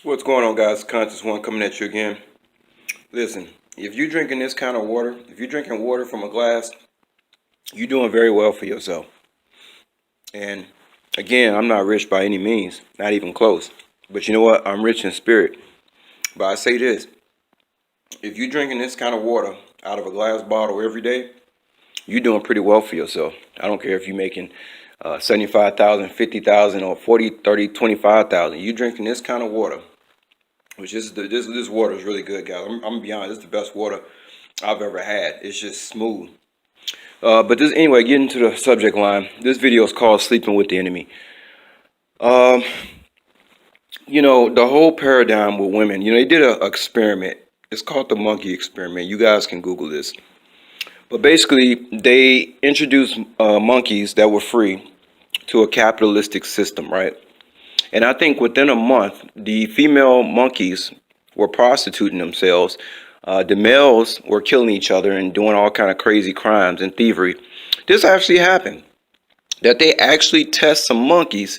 What's going on, guys? Conscious One coming at you again. Listen, if you're drinking this kind of water, if you're drinking water from a glass, you're doing very well for yourself. And again, I'm not rich by any means, not even close. But you know what? I'm rich in spirit. But I say this, if you're drinking this kind of water out of a glass bottle every day, you're doing pretty well for yourself. I don't care if you're making 75,000, 50,000, or 40, 30, 25,000. You drinking this kind of water, which is this water is really good, guys. I'm gonna be honest, it's the best water I've ever had. It's just smooth. But this anyway, getting to the subject line. This video is called "Sleeping with the Enemy." Um, the whole paradigm with women. They did an experiment. It's called the monkey experiment. You guys can Google this. But basically, they introduced monkeys that were free to a capitalistic system, right? And I think within a month, the female monkeys were prostituting themselves. The males were killing each other and doing all kind of crazy crimes and thievery. This actually happened. That they actually test some monkeys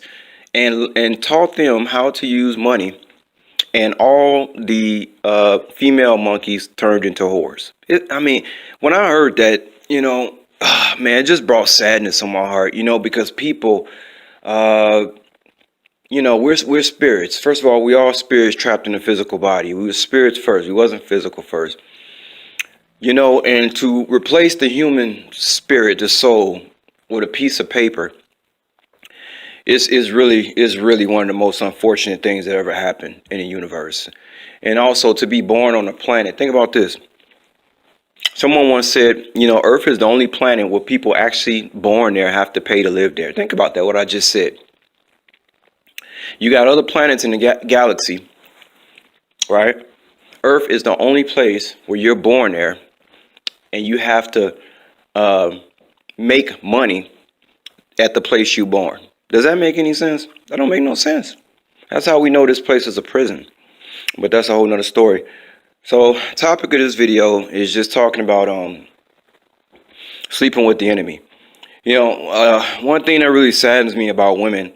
and taught them how to use money, and all the female monkeys turned into whores. I mean, when I heard that, man, it just brought sadness on my heart. Because people. Uh, we're spirits. First of all, we all spirits trapped in a physical body. We were spirits first. We wasn't physical first. And to replace the human spirit, the soul, with a piece of paper is really one of the most unfortunate things that ever happened in the universe. And also to be born on a planet. Think about this. Someone once said, Earth is the only planet where people actually born there have to pay to live there. Think about that, what I just said. You got other planets in the galaxy, right? Earth is the only place where you're born there and you have to uh, make money at the place you born. Does that make any sense? That don't make no sense. That's how we know this place is a prison. But that's a whole nother story. So, topic of this video is just talking about sleeping with the enemy. One thing that really saddens me about women.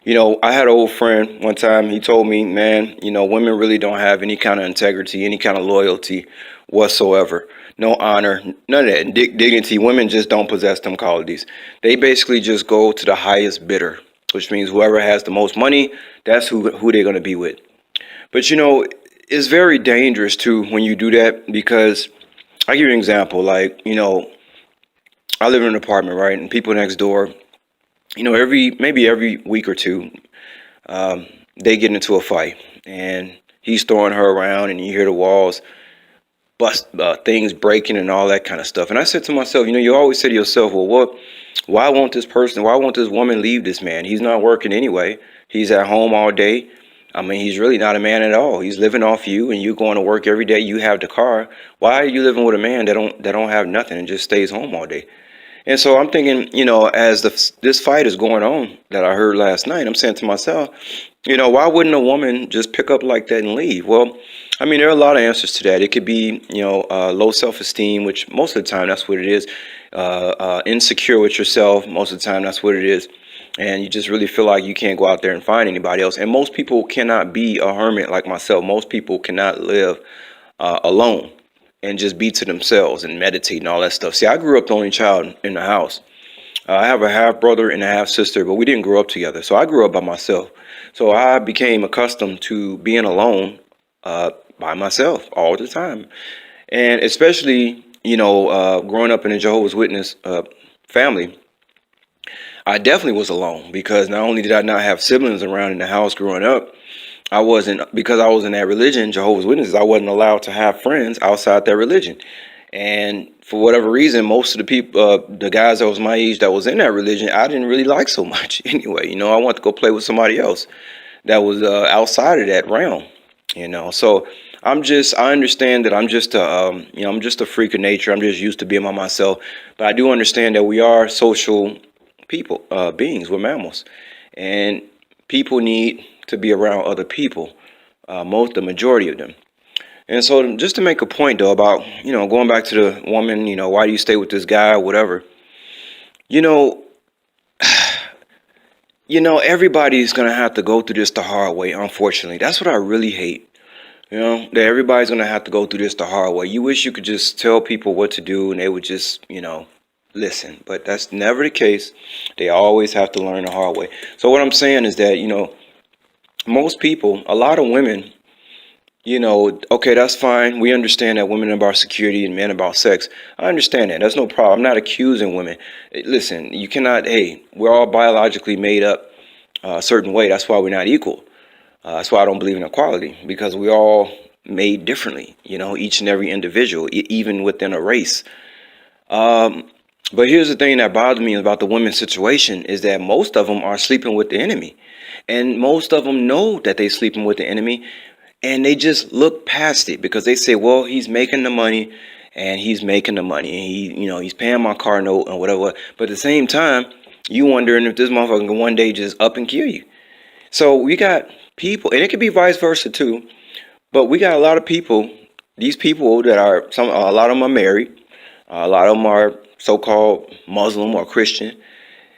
I had an old friend one time. He told me, man, women really don't have any kind of integrity, any kind of loyalty whatsoever. No honor, none of that. Dignity. Women just don't possess them qualities. They basically just go to the highest bidder, which means whoever has the most money, that's who they're going to be with. But it's very dangerous too when you do that, because I give you an example. Like, I live in an apartment, right? And people next door, maybe every week or two, um, they get into a fight, and he's throwing her around, and you hear the walls bust, things breaking, and all that kind of stuff. And I said to myself, you always say to yourself, well, what? Why won't this woman leave this man? He's not working anyway. He's at home all day. I mean, he's really not a man at all. He's living off you, and you going to work every day. You have the car. Why are you living with a man that don't have nothing and just stays home all day? And so I'm thinking, as this fight is going on that I heard last night, I'm saying to myself, why wouldn't a woman just pick up like that and leave? Well, I mean, there are a lot of answers to that. It could be, low self-esteem, which most of the time that's what it is. Insecure with yourself, most of the time that's what it is. And you just really feel like you can't go out there and find anybody else. And most people cannot be a hermit like myself. Most people cannot live alone and just be to themselves and meditate and all that stuff. See, I grew up the only child in the house. I have a half brother and a half sister, but we didn't grow up together. So I grew up by myself. So I became accustomed to being alone by myself all the time. And especially, growing up in a Jehovah's Witness family, I definitely was alone, because not only did I not have siblings around in the house growing up, because I was in that religion, Jehovah's Witnesses, I wasn't allowed to have friends outside that religion. And for whatever reason, most of the people, the guys that was my age that was in that religion, I didn't really like so much anyway. I wanted to go play with somebody else that was outside of that realm. So I understand that I'm just a freak of nature. I'm just used to being by myself. But I do understand that we are social people, beings. We're mammals, and people need to be around other people. The majority of them. And so, just to make a point though about going back to the woman, why do you stay with this guy or whatever? You know, everybody's gonna have to go through this the hard way, unfortunately. That's what I really hate. That everybody's gonna have to go through this the hard way. You wish you could just tell people what to do and they would just, listen. But that's never the case. They always have to learn the hard way. So what I'm saying is that, most people, a lot of women, okay, that's fine. We understand that women are about security and men about sex. I understand that. That's no problem. I'm not accusing women. Listen, you cannot, hey, we're all biologically made up a certain way. That's why we're not equal. That's why I don't believe in equality, because we're all made differently, each and every individual, even within a race. Um, but here's the thing that bothers me about the women's situation is that most of them are sleeping with the enemy. And most of them know that they're sleeping with the enemy, and they just look past it because they say, well, he's making the money and he's making the money and he's paying my car note and whatever. But at the same time, you wondering if this motherfucker can one day just up and kill you. So we got people, and it could be vice versa too, but we got a lot of people, these people that a lot of them are married, a lot of them are so-called Muslim or Christian,